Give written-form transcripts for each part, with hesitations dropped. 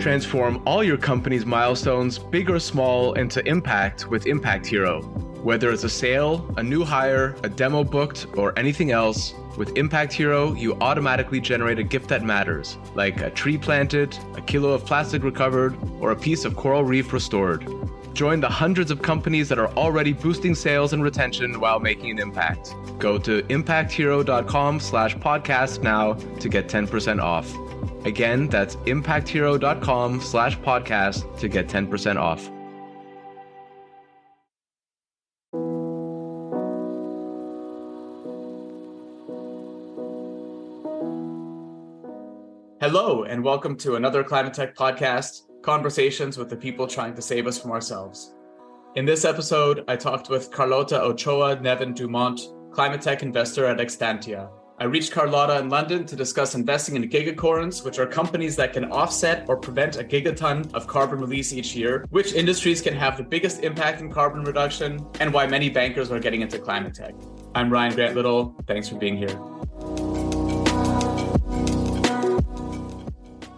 Transform all your company's milestones, big or small, into impact with Impact Hero. Whether it's a sale, a new hire, a demo booked, or anything else, with Impact Hero, you automatically generate a gift that matters, like a tree planted, a kilo of plastic recovered, or a piece of coral reef restored. Join the hundreds of companies that are already boosting sales and retention while making an impact. Go to impacthero.com/podcast now to get 10% off. Again, that's impacthero.com/podcast to get 10% off. Hello, and welcome to another Climate Tech podcast, conversations with the people trying to save us from ourselves. In this episode, I talked with Carlota, Ochoa, Neven, Mont, climate tech investor at Extantia. I reached Carlota in London to discuss investing in Gigacorns, which are companies that can offset or prevent a gigaton of carbon release each year, which industries can have the biggest impact in carbon reduction, and why many bankers are getting into climate tech. I'm Ryan Grant Little. Thanks for being here.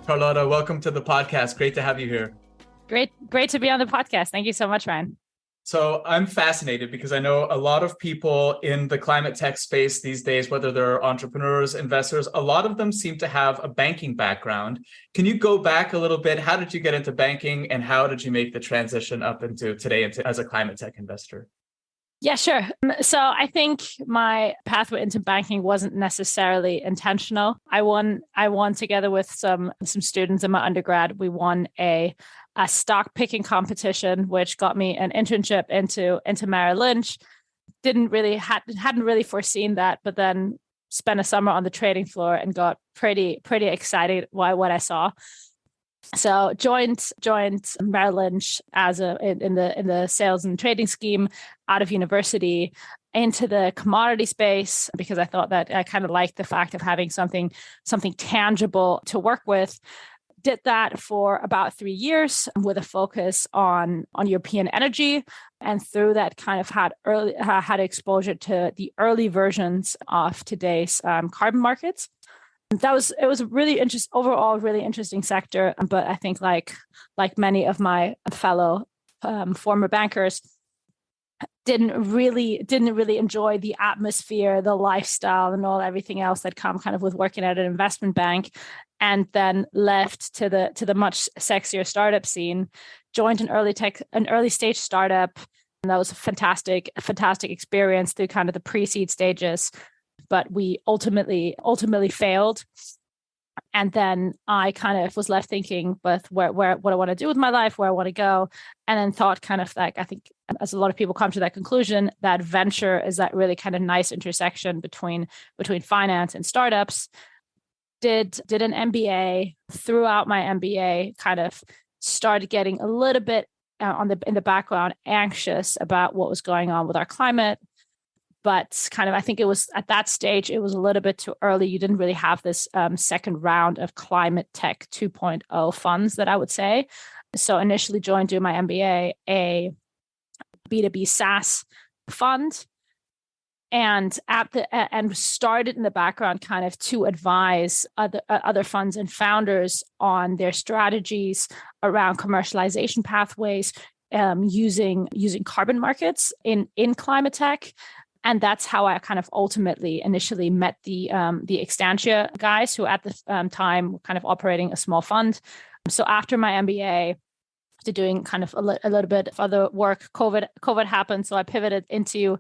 Carlota, welcome to the podcast. Great to have you here. Great to be on the podcast. Thank you so much, Ryan. So I'm fascinated because I know a lot of people in the climate tech space these days, whether they're entrepreneurs, investors, a lot of them seem to have a banking background. Can you go back a little bit? How did you get into banking and how did you make the transition up into today as a climate tech investor? Yeah, sure. So I think my pathway into banking wasn't necessarily intentional. I won together with some students in my undergrad. We won a stock picking competition, which got me an internship into Merrill Lynch. Hadn't really foreseen that, but then spent a summer on the trading floor and got pretty excited by what I saw. So joined Merrill Lynch in the sales and trading scheme out of university into the commodity space because I thought that I kind of liked the fact of having something tangible to work with. Did that for about 3 years with a focus on European energy, and through that kind of had exposure to the early versions of today's carbon markets. It was a really interesting sector, but I think like many of my fellow former bankers, didn't really enjoy the atmosphere, the lifestyle, and everything else that come kind of with working at an investment bank, and then left to the much sexier startup scene. Joined an early stage startup, and that was a fantastic experience through kind of the pre-seed stages. But we ultimately failed. And then I kind of was left thinking with what I want to do with my life, where I want to go. And then thought kind of like, I think as a lot of people come to that conclusion, that venture is that really kind of nice intersection between finance and startups. Did an MBA. Throughout my MBA, kind of started getting a little bit in the background anxious about what was going on with our climate. But kind of, I think it was at that stage, it was a little bit too early. You didn't really have this second round of climate tech 2.0 funds that I would say. So initially joined doing my MBA, a B2B SaaS fund, and started in the background kind of to advise other funds and founders on their strategies around commercialization pathways, using carbon markets in climate tech. And that's how I kind of initially met the Extantia guys who at the time were kind of operating a small fund. So after my MBA, after doing kind of a little bit of other work, COVID happened. So I pivoted into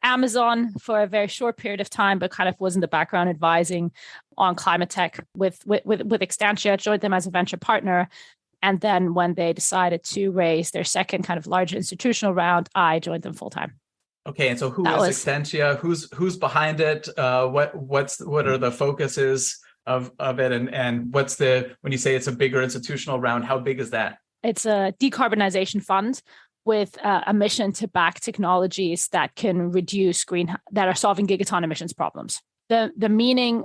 Amazon for a very short period of time, but kind of was in the background advising on climate tech with Extantia, joined them as a venture partner. And then when they decided to raise their second kind of large institutional round, I joined them full time. Okay, and so who is Extantia? Who's behind it? What are the focuses of it? And what's when you say it's a bigger institutional round, how big is that? It's a decarbonization fund with a mission to back technologies that can that are solving gigaton emissions problems. The meaning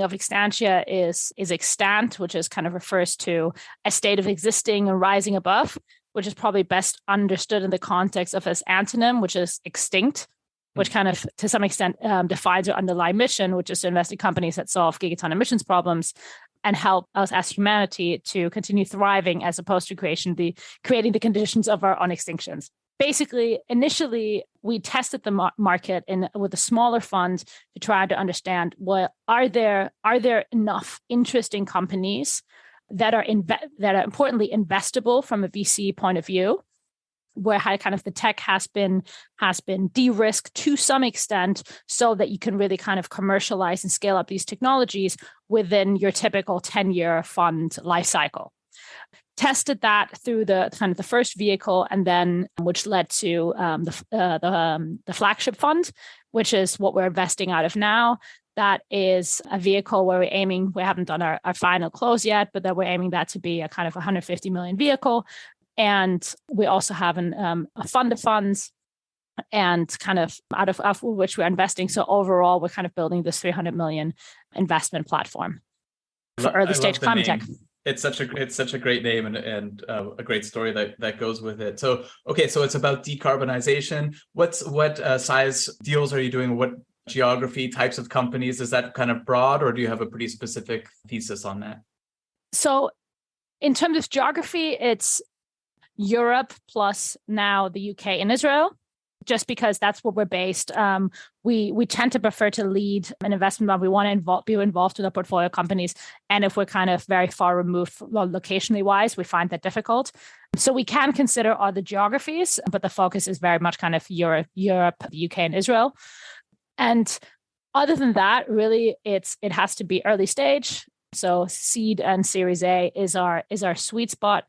of Extantia is extant, which is kind of refers to a state of existing and rising above, which is probably best understood in the context of its antonym, which is extinct, which kind of, to some extent, defines our underlying mission, which is to invest in companies that solve gigaton emissions problems. and help us as humanity to continue thriving as opposed to creating the conditions of our own extinctions. Basically, initially, we tested the market with a smaller fund to try to understand, well, are there enough interesting companies that are importantly investable from a VC point of view, where kind of the tech has been de-risked to some extent so that you can really kind of commercialize and scale up these technologies within your typical 10-year fund life cycle. Tested that through the kind of the first vehicle, and then which led to the flagship fund, which is what we're investing out of now. That is a vehicle where we haven't done our final close yet, but that we're aiming that to be a kind of 150 million vehicle. And we also have a fund of funds and kind of out of which we're investing. So overall, we're kind of building this 300 million investment platform for early stage climate tech. It's such a great name and a great story that goes with it. So so it's about decarbonization. What size deals are you doing? What geography, types of companies? Is that kind of broad, or do you have a pretty specific thesis on that? So in terms of geography, it's Europe plus now the UK and Israel, just because that's where we're based. We tend to prefer to lead an investment fund. We want to be involved with our portfolio companies. And if we're kind of very far removed locationally wise, we find that difficult. So we can consider other geographies, but the focus is very much kind of Europe, the UK and Israel. And other than that, really, it has to be early stage. So seed and Series A is our sweet spot.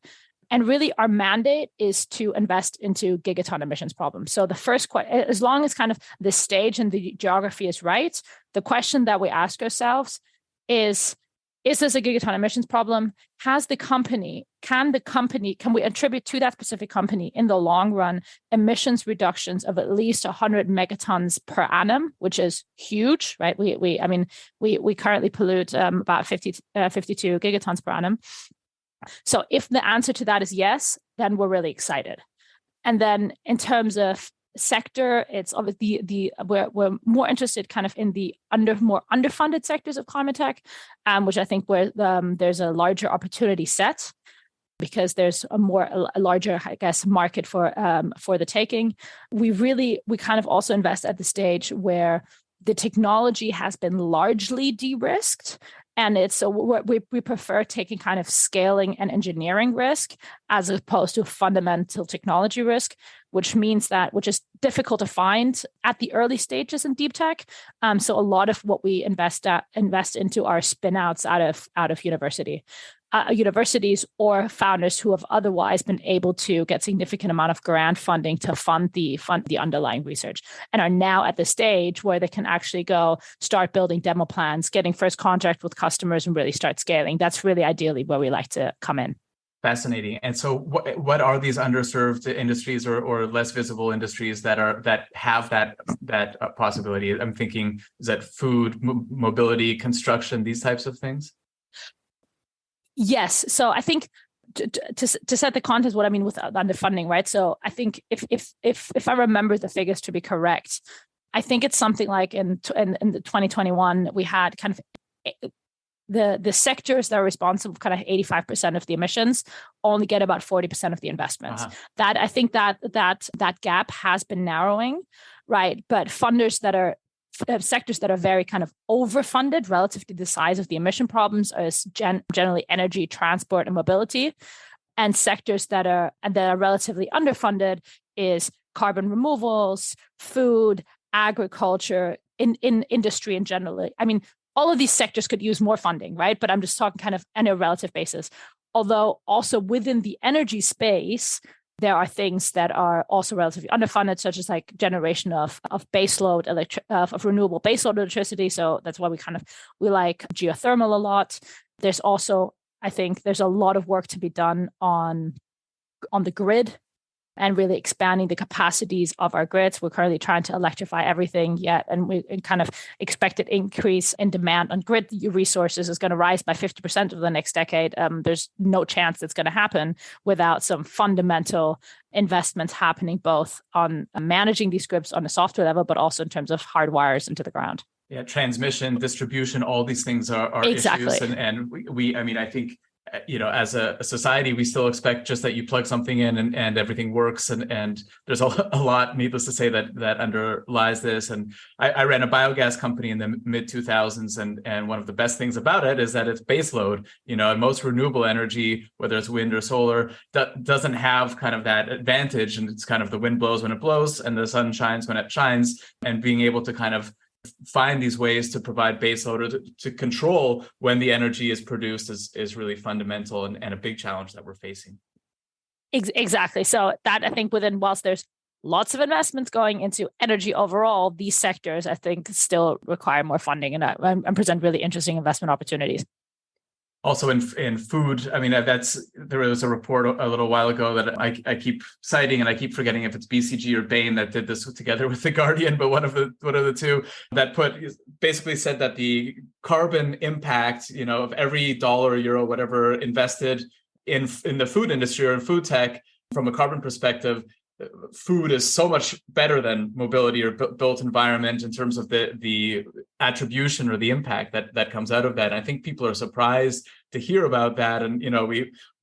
And really, our mandate is to invest into gigaton emissions problems. So the first question, as long as kind of the stage and the geography is right, the question that we ask ourselves is this a gigaton emissions problem? Can we attribute to that specific company in the long run emissions reductions of at least 100 megatons per annum, which is huge, right? We currently pollute about 52 gigatons per annum. So if the answer to that is yes, then we're really excited. And then in terms of sector, it's obviously we're more interested kind of in the more underfunded sectors of climate tech, which I think where there's a larger opportunity set because there's a larger, I guess, market for the taking. We kind of also invest at the stage where the technology has been largely de-risked. And we prefer taking kind of scaling and engineering risk as opposed to fundamental technology risk, which is difficult to find at the early stages in deep tech. So a lot of what we invest into are spin-outs out of universities or founders who have otherwise been able to get significant amount of grant funding to fund the underlying research, and are now at the stage where they can actually go start building demo plans, getting first contact with customers, and really start scaling. That's really ideally where we like to come in. Fascinating. And so what are these underserved industries or less visible industries that have that possibility? I'm thinking, is that food, mobility, construction, these types of things? Yes. So I think to set the context, what I mean with underfunding, right? So I think if I remember the figures to be correct, I think it's something like in the 2021 we had kind of the sectors that are responsible for kind of 85% of the emissions only get about 40% of the investments. Uh-huh. That I think that gap has been narrowing, right? But funders that are sectors that are very kind of overfunded relative to the size of the emission problems is generally energy, transport, and mobility. And sectors that are relatively underfunded is carbon removals, food, agriculture, in industry in general. I mean, all of these sectors could use more funding, right? But I'm just talking kind of on a relative basis. Although also within the energy space, there are things that are also relatively underfunded, such as like generation of baseload of renewable baseload electricity. So that's why we like geothermal a lot. There's also, I think, there's a lot of work to be done on the grid and really expanding the capacities of our grids. We're currently trying to electrify everything yet, and we kind of expected increase in demand on grid resources is going to rise by 50% over the next decade. There's no chance it's going to happen without some fundamental investments happening both on managing these grids on a software level, but also in terms of hardwires into the ground. transmission, distribution, all these things are Exactly. issues. And we, I mean, I think, as a society, we still expect just that you plug something in and everything works. And there's a lot, needless to say, that underlies this. And I ran a biogas company in the mid 2000s. And one of the best things about it is that it's baseload, and most renewable energy, whether it's wind or solar, doesn't have kind of that advantage. And it's kind of the wind blows when it blows and the sun shines when it shines, and being able to kind of find these ways to provide baseload or to control when the energy is produced is really fundamental and a big challenge that we're facing. Exactly. So that, I think, whilst there's lots of investments going into energy overall, these sectors, I think, still require more funding and present really interesting investment opportunities. Also in food, I mean, there was a report a little while ago that I keep citing, and I keep forgetting if it's BCG or Bain that did this together with The Guardian, but one of the two that basically said that the carbon impact, of every dollar, euro, whatever invested in the food industry or in food tech from a carbon perspective, food is so much better than mobility or built environment in terms of the attribution or the impact that comes out of that. And I think people are surprised to hear about that. And,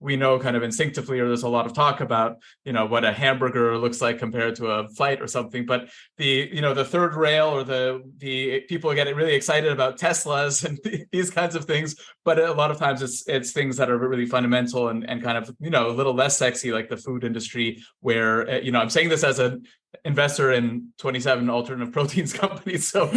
we know kind of instinctively, or there's a lot of talk about, what a hamburger looks like compared to a flight or something. But the third rail or the people get really excited about Teslas and these kinds of things. But a lot of times it's things that are really fundamental and kind of, a little less sexy, like the food industry, where, I'm saying this as an investor in 27 alternative proteins companies. So,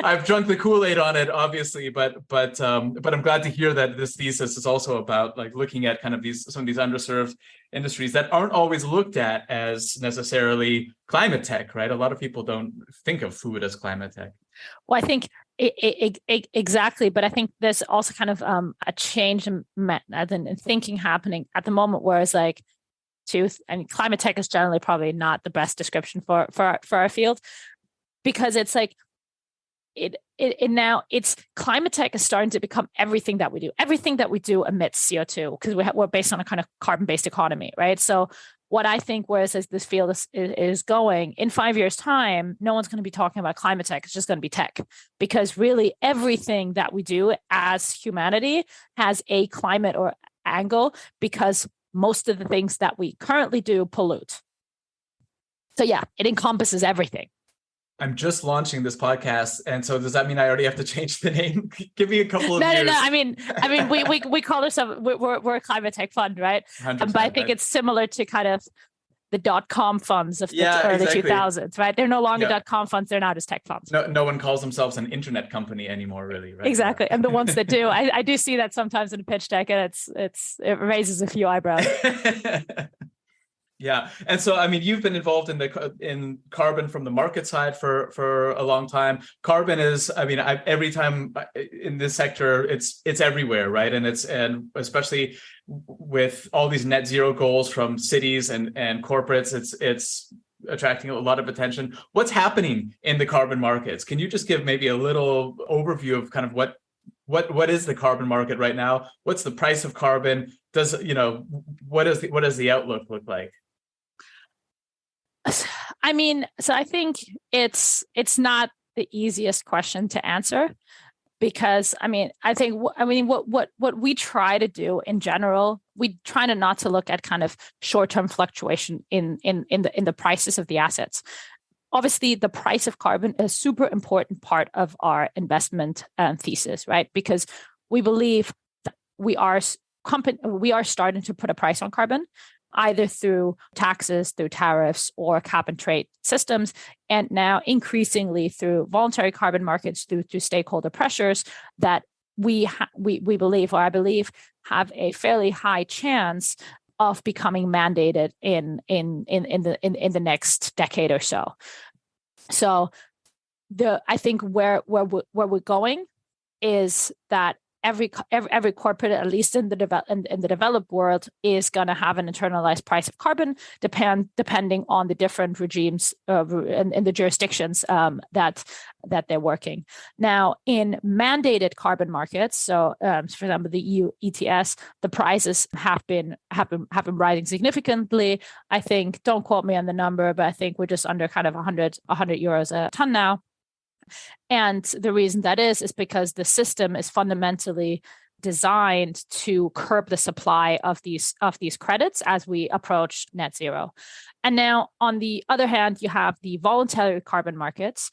I've drunk the Kool-Aid on it, obviously, but I'm glad to hear that this thesis is also about like looking at kind of some of these underserved industries that aren't always looked at as necessarily climate tech, right? A lot of people don't think of food as climate tech. Well, I think exactly, but I think there's also kind of a change in thinking happening at the moment, whereas like climate tech is generally probably not the best description for our field, because it's like it's climate tech is starting to become everything that we do. Everything that we do emits CO2 because we're based on a kind of carbon-based economy, right? So what I think, whereas this field is going in 5 years' time, no one's going to be talking about climate tech. It's just going to be tech, because really everything that we do as humanity has a climate or angle, because most of the things that we currently do pollute. So yeah, it encompasses everything. I'm just launching this podcast, and so does that mean I already have to change the name? Give me a couple of years. No. I mean, we call ourselves we're a climate tech fund, right? But I think it's similar to kind of the .com funds of the early 2000s, right? They're no longer .com funds; they're now just tech funds. No one calls themselves an internet company anymore, really, right? Exactly, and the ones that do, I do see that sometimes in a pitch deck, and it raises a few eyebrows. Yeah, and so I mean, you've been involved in carbon from the market side for a long time. Carbon is, I mean, every time in this sector, it's everywhere, right? And especially with all these net zero goals from cities and corporates, it's attracting a lot of attention. What's happening in the carbon markets? Can you just give maybe a little overview of kind of what is the carbon market right now? What's the price of carbon? What does the outlook look like? I mean, so I think it's not the easiest question to answer, because what we try to do in general, we try not to look at kind of short-term fluctuation in the prices of the assets. Obviously, the price of carbon is a super important part of our investment thesis, right? Because we believe that we are starting to put a price on carbon, either through taxes, through tariffs, or cap and trade systems, and now increasingly through voluntary carbon markets, through stakeholder pressures that we believe, or I believe, have a fairly high chance of becoming mandated in the next decade or so. So I think where we're going is that every corporate, at least in the developed world, is going to have an internalized price of carbon, depending on the different regimes in the jurisdictions that they're working. Now, in mandated carbon markets, so for example, the EU ETS, the prices have been rising significantly. I think, don't quote me on the number, but I think we're just under kind of 100 euros a ton now. And the reason that is because the system is fundamentally designed to curb the supply of these credits as we approach net zero. And now, on the other hand, you have the voluntary carbon markets,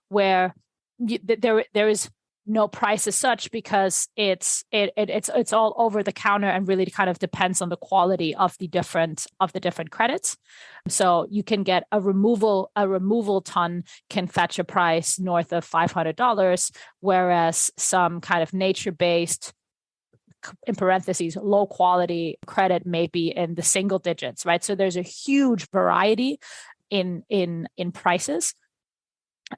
where there is no price as such, because it's all over the counter and really kind of depends on the quality of the different credits. So you can get a removal ton can fetch a price north of $500, whereas some kind of nature-based, in parentheses, low quality credit may be in the single digits, right? So there's a huge variety in prices.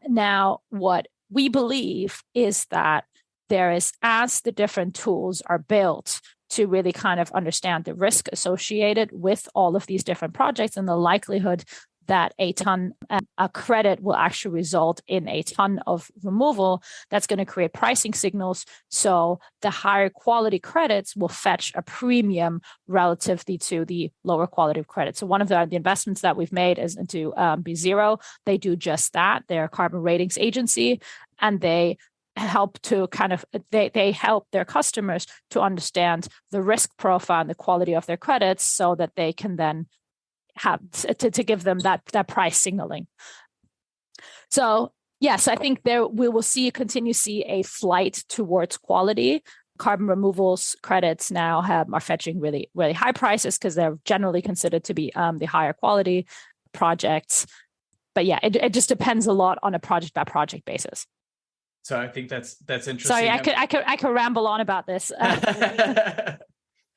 Now, what we believe is that there is, as the different tools are built to really kind of understand the risk associated with all of these different projects and the likelihood that a credit will actually result in a ton of removal, that's going to create pricing signals. So the higher quality credits will fetch a premium relatively to the lower quality of credit. So one of the investments that we've made is into BeZero. They do just that. They're a carbon ratings agency, and they help to they help their customers to understand the risk profile and the quality of their credits, so that they can then have to give them that price signaling. So yes, I think we will continue to see a flight towards quality. Carbon removals credits now are fetching really, really high prices because they're generally considered to be the higher quality projects. But yeah, it just depends a lot on a project by project basis. So I think that's interesting. Sorry, I could ramble on about this.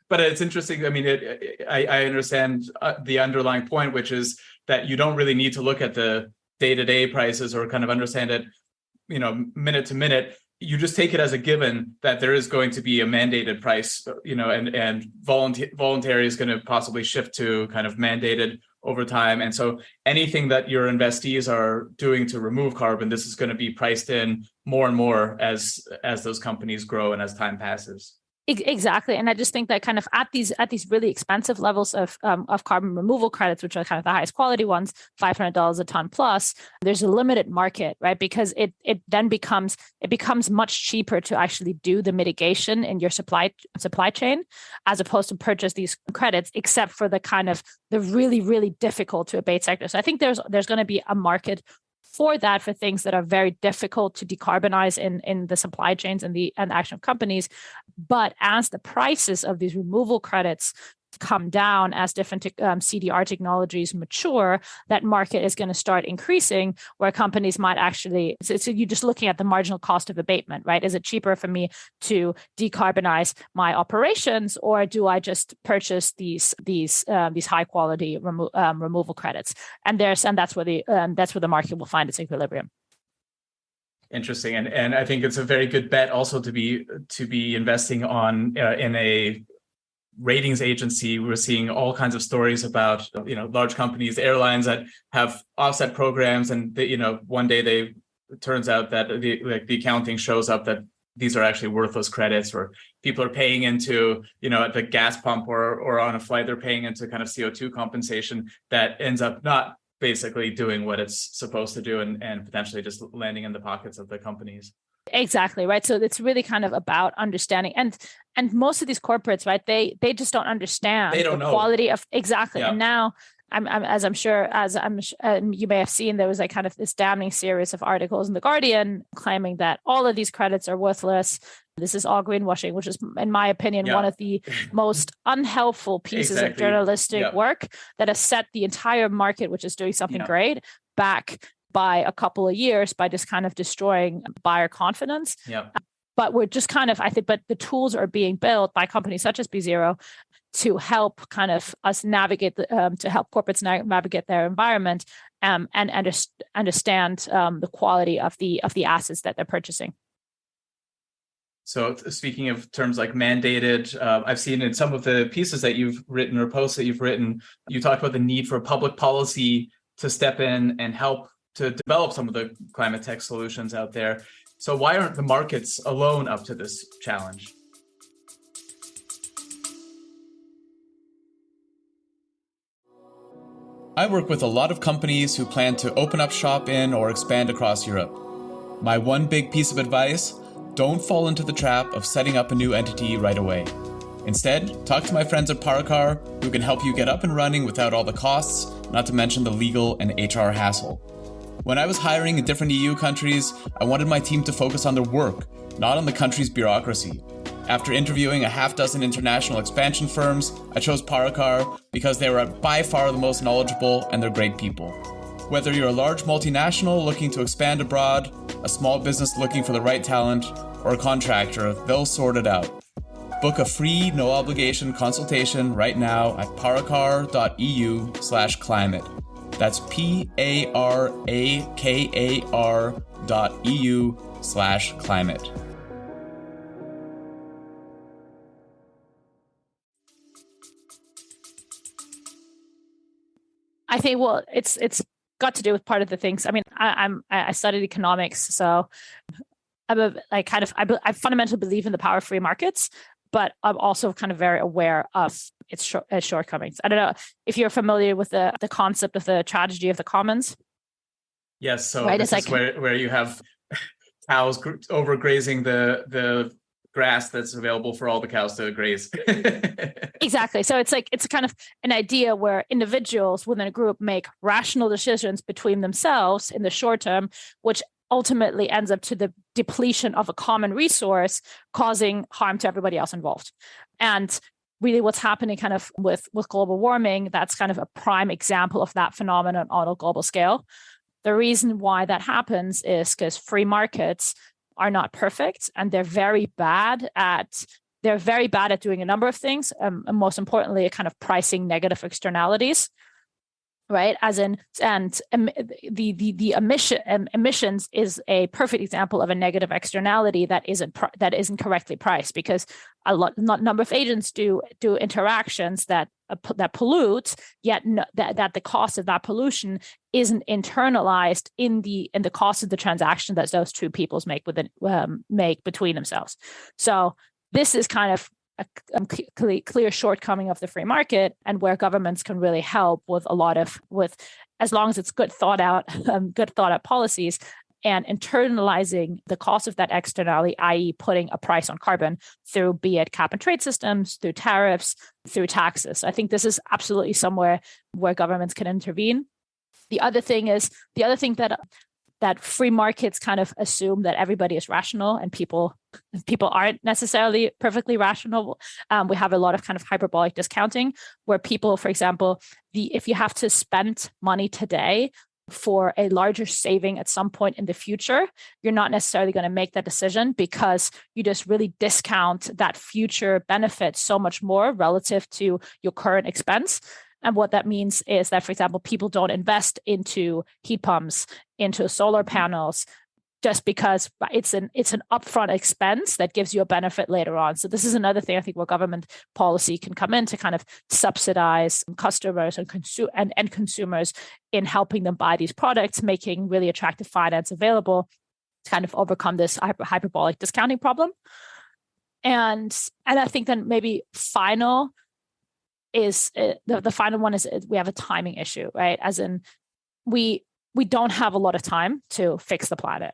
But it's interesting. I mean, I understand the underlying point, which is that you don't really need to look at the day-to-day prices or kind of understand it, minute to minute. You just take it as a given that there is going to be a mandated price, and voluntary is going to possibly shift to kind of mandated over time. And so anything that your investees are doing to remove carbon, this is going to be priced in more and more as those companies grow and as time passes. Exactly. And I just think that kind of at these really expensive levels of carbon removal credits, which are kind of the highest quality ones, $500 a ton plus, there's a limited market, right? Because it then becomes much cheaper to actually do the mitigation in your supply chain, as opposed to purchase these credits, except for the kind of the really, really difficult to abate sector. So I think there's going to be a market for that, for things that are very difficult to decarbonize in the supply chains and the action of companies. But as the prices of these removal credits come down, as different CDR technologies mature, that market is going to start increasing, where companies might actually, so you're just looking at the marginal cost of abatement, right? Is it cheaper for me to decarbonize my operations, or do I just purchase these high quality removal credits? And that's where the market will find its equilibrium. Interesting, and I think it's a very good bet also to be investing in a ratings agency. We're seeing all kinds of stories about large companies, airlines that have offset programs, and one day it turns out that the accounting shows up that these are actually worthless credits, or people are paying into at the gas pump or on a flight, they're paying into kind of CO2 compensation that ends up not basically doing what it's supposed to do, and potentially just landing in the pockets of the companies. Exactly, right. So it's really kind of about understanding, and most of these corporates, right, they just don't understand the quality of exactly. Yeah. And now, you may have seen, there was like kind of this damning series of articles in The Guardian claiming that all of these credits are worthless. This is all greenwashing, which is, in my opinion, one of the most unhelpful pieces of journalistic work that has set the entire market, which is doing something great, back by a couple of years by just kind of destroying buyer confidence. But we're just kind of, I think, but the tools are being built by companies such as BeZero to help kind of us navigate, to help corporates navigate their environment and understand the quality of the assets that they're purchasing. So speaking of terms like mandated, I've seen in some of the pieces that you've written or posts that you've written, you talk about the need for public policy to step in and help to develop some of the climate tech solutions out there. So why aren't the markets alone up to this challenge? I work with a lot of companies who plan to open up shop in or expand across Europe. My one big piece of advice: don't fall into the trap of setting up a new entity right away. Instead, talk to my friends at Paracar, who can help you get up and running without all the costs, not to mention the legal and HR hassle. When I was hiring in different EU countries, I wanted my team to focus on their work, not on the country's bureaucracy. After interviewing a half dozen international expansion firms, I chose Paracar because they were by far the most knowledgeable and they're great people. Whether you're a large multinational looking to expand abroad, a small business looking for the right talent, or a contractor, they'll sort it out. Book a free, no-obligation consultation right now at paracar.eu/climate. That's PARAKAR.eu/climate. I think, well, it's got to do with part of the things. I mean, I studied economics, so I fundamentally believe in the power of free markets, but I'm also kind of very aware of its shortcomings. I don't know if you're familiar with the concept of the tragedy of the commons. Yes, so right? This is where you have cows overgrazing the grass that's available for all the cows to graze. Exactly. So it's kind of an idea where individuals within a group make rational decisions between themselves in the short term, which ultimately ends up to the depletion of a common resource, causing harm to everybody else involved. And really what's happening kind of with global warming, that's kind of a prime example of that phenomenon on a global scale. The reason why that happens is because free markets are not perfect, and they're very bad at doing a number of things, and most importantly, kind of pricing negative externalities. Right, as in, and the emissions is a perfect example of a negative externality that isn't correctly priced, because a number of agents do interactions that pollute, yet that the cost of that pollution isn't internalized in the cost of the transaction that those two peoples make between themselves. So this is kind of a clear shortcoming of the free market, and where governments can really help with as long as it's good thought out policies, and internalizing the cost of that externality, i.e. putting a price on carbon through, be it cap and trade systems, through tariffs, through taxes. I think this is absolutely somewhere where governments can intervene. The other thing that free markets kind of assume that everybody is rational, and people aren't necessarily perfectly rational. We have a lot of kind of hyperbolic discounting, where people, for example, if you have to spend money today for a larger saving at some point in the future, you're not necessarily going to make that decision, because you just really discount that future benefit so much more relative to your current expense. And what that means is that, for example, people don't invest into heat pumps, into solar panels, just because it's an upfront expense that gives you a benefit later on. So this is another thing I think where government policy can come in to kind of subsidize customers and consumers in helping them buy these products, making really attractive finance available to kind of overcome this hyperbolic discounting problem. And I think then maybe final is the final one is we have a timing issue, right? As in, we don't have a lot of time to fix the planet.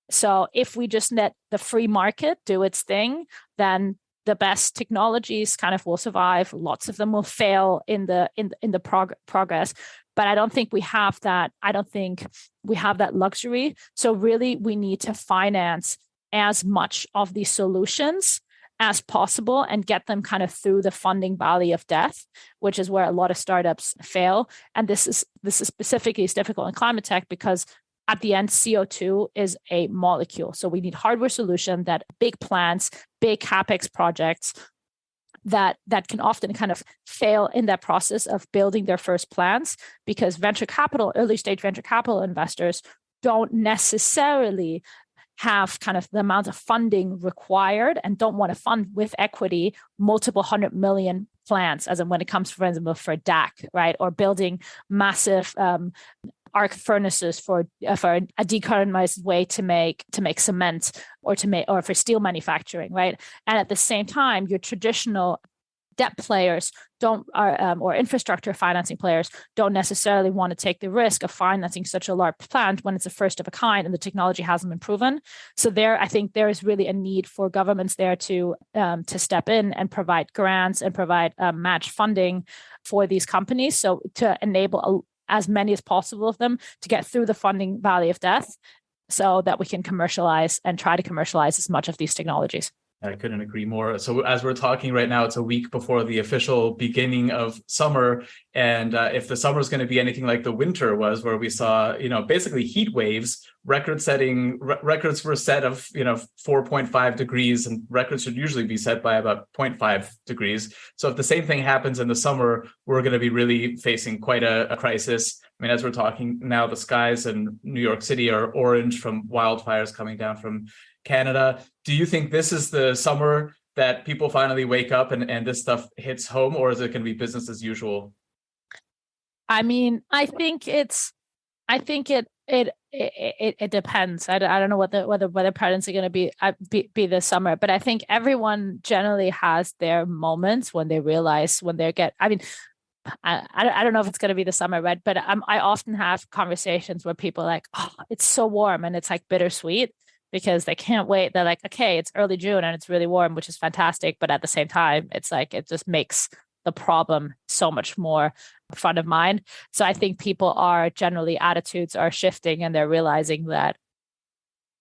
So if we just let the free market do its thing, then the best technologies kind of will survive. Lots of them will fail in the progress, but I don't think we have that. I don't think we have that luxury. So really, we need to finance as much of these solutions as possible and get them kind of through the funding valley of death, which is where a lot of startups fail. And this is specifically difficult in climate tech, because at the end, CO2 is a molecule. So we need hardware solution that big plants, big CapEx projects that can often kind of fail in that process of building their first plants, because early stage venture capital investors don't necessarily have kind of the amount of funding required, and don't want to fund with equity multiple 100 million plants, as in when it comes, for example, for DAC, right? Or building massive arc furnaces for a decarbonized way to make cement, or for steel manufacturing, right? And at the same time, your traditional debt players or infrastructure financing players don't necessarily want to take the risk of financing such a large plant when it's a first of a kind and the technology hasn't been proven. So I think there is really a need for governments there to step in and provide grants and provide match funding for these companies. So to enable as many as possible of them to get through the funding valley of death so that we can commercialize and try to commercialize as much of these technologies. I couldn't agree more. So as we're talking right now, it's a week before the official beginning of summer. And if the summer is going to be anything like the winter was, where we saw, basically heat waves, records were set of, 4.5 degrees, and records should usually be set by about 0.5 degrees. So if the same thing happens in the summer, we're going to be really facing quite a crisis. I mean, as we're talking now, the skies in New York City are orange from wildfires coming down from Canada. Do you think this is the summer that people finally wake up and this stuff hits home, or is it going to be business as usual? I mean, I think it depends. I don't know whether patterns are going to be this summer, but I think everyone generally has their moments when they realize I don't know if it's going to be the summer, right? But I often have conversations where people are like, oh, it's so warm, and it's like bittersweet, because they can't wait. They're like, okay, it's early June and it's really warm, which is fantastic. But at the same time, it's like, it just makes the problem so much more front of mind. So I think attitudes are shifting, and they're realizing that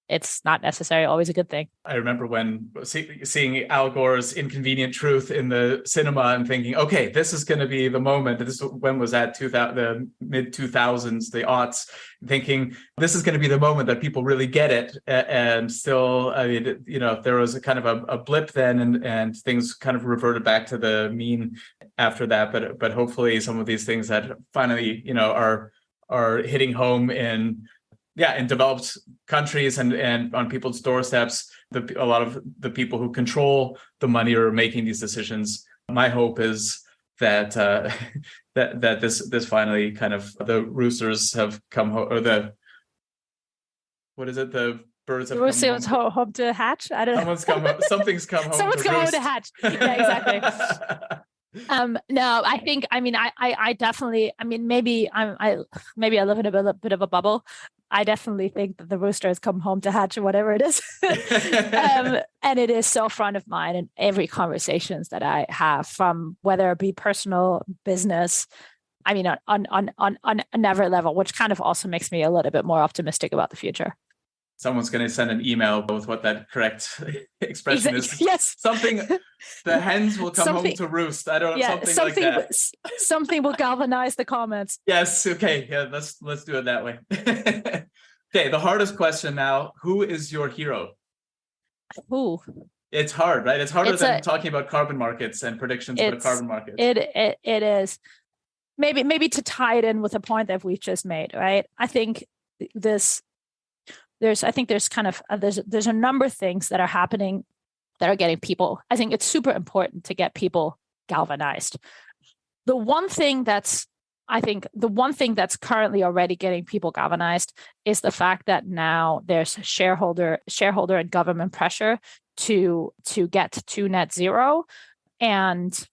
it's not necessarily always a good thing. I remember when seeing Al Gore's Inconvenient Truth in the cinema and thinking, okay, this is going to be the moment. When was that? The mid 2000s, the aughts, thinking this is going to be the moment that people really get it. And still, there was a kind of a blip then, and things kind of reverted back to the mean after that. But hopefully some of these things that finally, are hitting home in developed countries and on people's doorsteps, a lot of the people who control the money are making these decisions. My hope is that that this finally kind of, the roosters have come home, or the birds have come home. Home to hatch. I don't know. Something's come home. Someone's come home to hatch. Yeah, exactly. No, I definitely, maybe I live in a bit of a bubble. I definitely think that the rooster has come home to hatch, or whatever it is. And it is so front of mind in every conversations that I have, from whether it be personal, business, on every level, which kind of also makes me a little bit more optimistic about the future. Someone's going to send an email with what that correct expression is. Yes. Something, the hens will come home to roost. I don't know, something like that. Something will galvanize the comments. Yes. Okay. Yeah. Let's do it that way. Okay. The hardest question now: who is your hero? Who? It's hard, right? It's harder than talking about carbon markets and predictions for the carbon markets. It is. Maybe to tie it in with a point that we've just made, right? I think there's a number of things that are happening that are getting people. I think it's super important to get people galvanized. The one thing that's currently already getting people galvanized is the fact that now there's shareholder and government pressure to get to net zero, and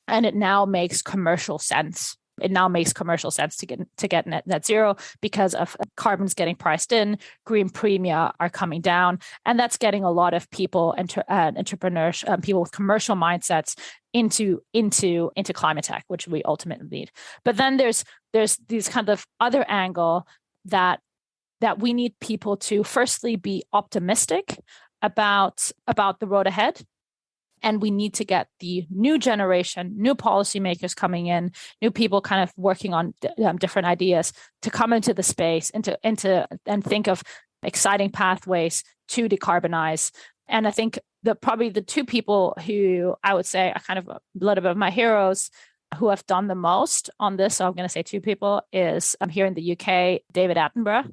it now makes commercial sense. It now makes commercial sense to get net zero because of carbon's getting priced in, green premia are coming down, and that's getting a lot of people, entrepreneurs, people with commercial mindsets into climate tech, which we ultimately need. But then there's these kind of other angle that we need people to firstly be optimistic about the road ahead. And we need to get the new generation, new policymakers coming in, new people kind of working on different ideas to come into the space and think of exciting pathways to decarbonize. And I think probably the two people who I would say are kind of a little bit of my heroes who have done the most on this, so I'm going to say two people, is here in the UK, David Attenborough,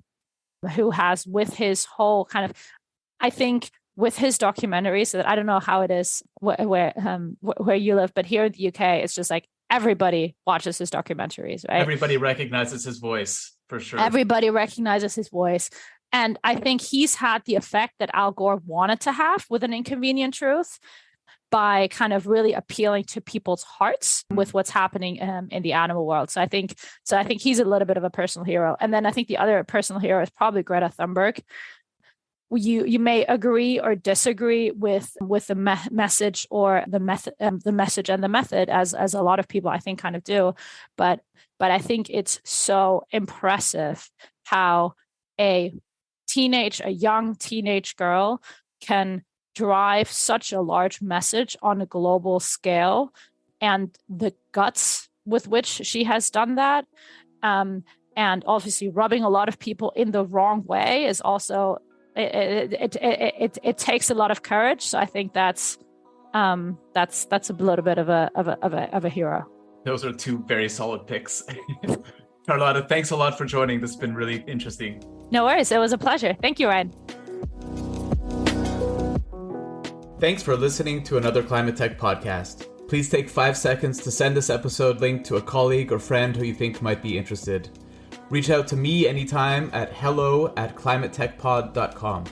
who has, with his whole kind of, I think, with his documentaries, that I don't know how it is where you live, but here in the UK, it's just like everybody watches his documentaries, right? Everybody recognizes his voice, for sure. Everybody recognizes his voice. And I think he's had the effect that Al Gore wanted to have with An Inconvenient Truth, by kind of really appealing to people's hearts with what's happening in the animal world. So I think he's a little bit of a personal hero. And then I think the other personal hero is probably Greta Thunberg. You may agree or disagree with the message or the method, the message and the method, as a lot of people I think kind of do, but I think it's so impressive how a young teenage girl can drive such a large message on a global scale, and the guts with which she has done that, and obviously rubbing a lot of people in the wrong way is also it takes a lot of courage. So I think that's a little bit of a hero. Those are two very solid picks. Carlota, thanks a lot for joining. This has been really interesting. No worries. It was a pleasure. Thank you, Ryan. Thanks for listening to another Climate Tech podcast. Please take 5 seconds to send this episode link to a colleague or friend who you think might be interested. Reach out to me anytime at hello@climatetechpod.com.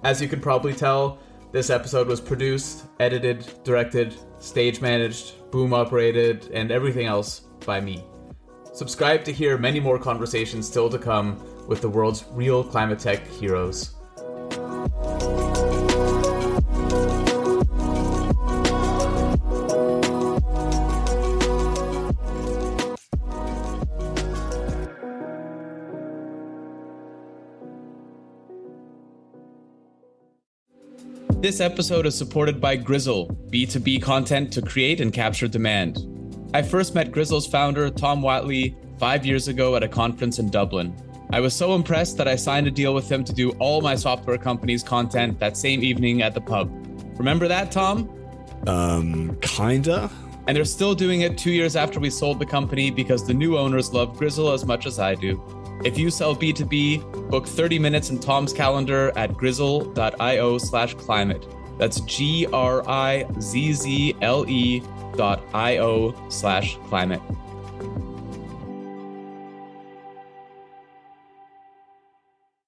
As you can probably tell, this episode was produced, edited, directed, stage managed, boom operated, and everything else by me. Subscribe to hear many more conversations still to come with the world's real climate tech heroes. This episode is supported by Grizzle, B2B content to create and capture demand. I first met Grizzle's founder, Tom Watley, 5 years ago at a conference in Dublin. I was so impressed that I signed a deal with him to do all my software company's content that same evening at the pub. Remember that, Tom? Kinda. And they're still doing it 2 years after we sold the company because the new owners love Grizzle as much as I do. If you sell B2B, book 30 minutes in Tom's calendar at grizzle.io/climate. That's GRIZZLE.io/climate.